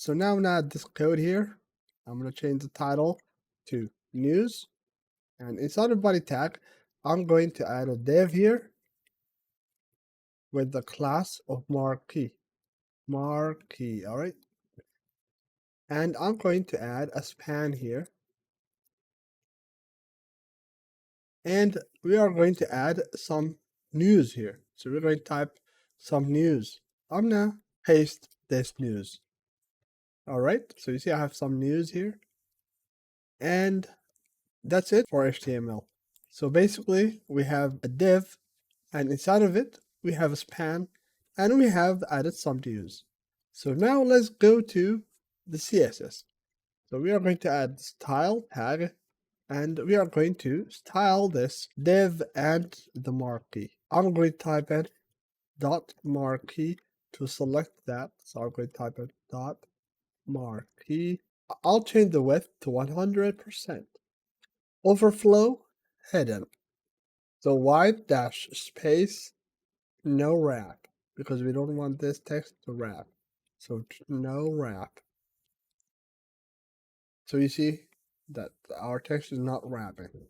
So now I'm gonna add this code here. I'm gonna change the title to news, and inside of body tag, I'm going to add a div here with the class of marquee. All right. And I'm going to add a span here. And we are going to add some news here. So we're going to type some news. I'm gonna paste this news. All right. So you see I have some news here. And that's it for HTML. So basically we have a div, and inside of it, we have a span, and we have added some news. So now let's go to the CSS. So we are going to add style tag, and we are going to style this div and the marquee. I'm going to type in dot marquee to select that. So I'm going to type in dot marquee. I'll change the width to 100%. Overflow hidden. So white dash space no wrap, because we don't want this text to wrap. So no wrap. So you see that our text is not wrapping.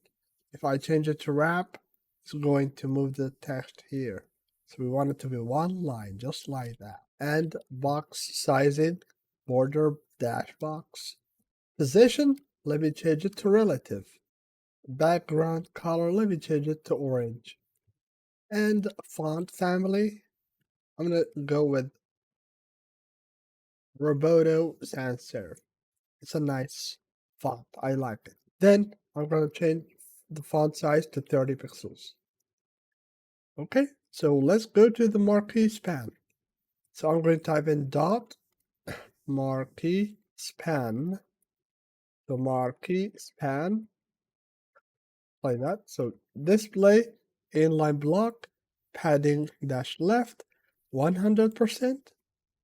If I change it to wrap, it's going to move the text here. So we want it to be one line, just like that. And box sizing, border dash box. Position, let me change it to relative. Background color, let me change it to orange. And font family, I'm going to go with Roboto Sans Serif. It's a nice font. I like it. Then I'm going to change the font size to 30 pixels. Okay, so let's go to the marquee span. So I'm going to type in dot marquee span. The marquee span like that. So display inline block padding dash left 100%,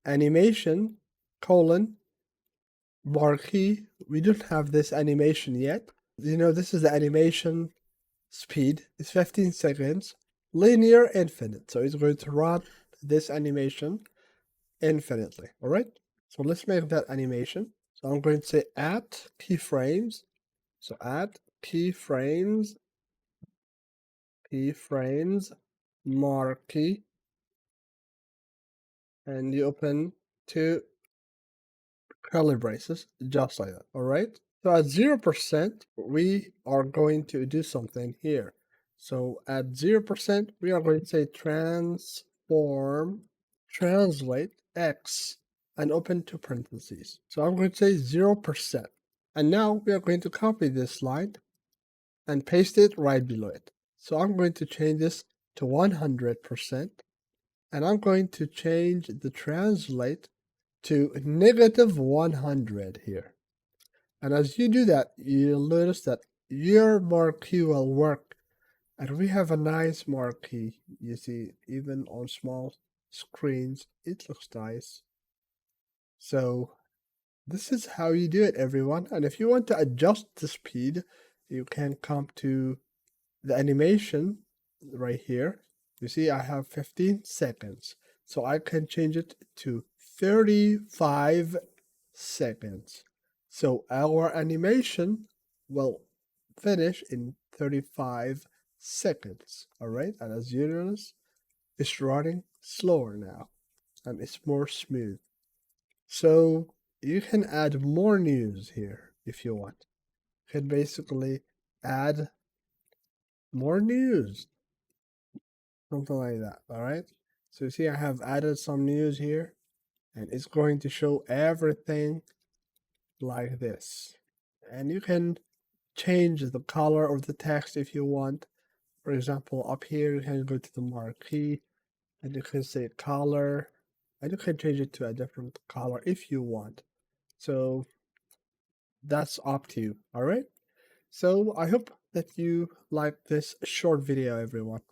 animation colon marquee. We don't have this animation yet. You know, this is the animation speed. It's 15 seconds. Linear infinite. So it's going to run this animation infinitely. All right. So let's make that animation. So I'm going to say add keyframes. So add keyframes marquee, and you open two curly braces just like that. All right. So at 0%, we are going to do something here. So at 0%, we are going to say translate x and open two parentheses. So I'm going to say 0%. And now we are going to copy this line and paste it right below it. So I'm going to change this to 100%. And I'm going to change the translate to -100 here. And as you do that, you'll notice that your marquee will work. And we have a nice marquee. You see, even on small screens, it looks nice. So this is how you do it, everyone. And if you want to adjust the speed, you can come to the animation right here. You see, I have 15 seconds. So I can change it to 35 seconds. So our animation will finish in 35 seconds. All right. And as you notice, it's running slower now and it's more smooth. So you can add more news here if you want. You can basically add more news, something like that. All right. So you see, I have added some news here, and it's going to show everything like this. And you can change the color of the text if you want. For example, up here, you can go to the marquee, and you can say color, and you can change it to a different color if you want. So that's up to you. All right. So I hope that you like this short video, everyone.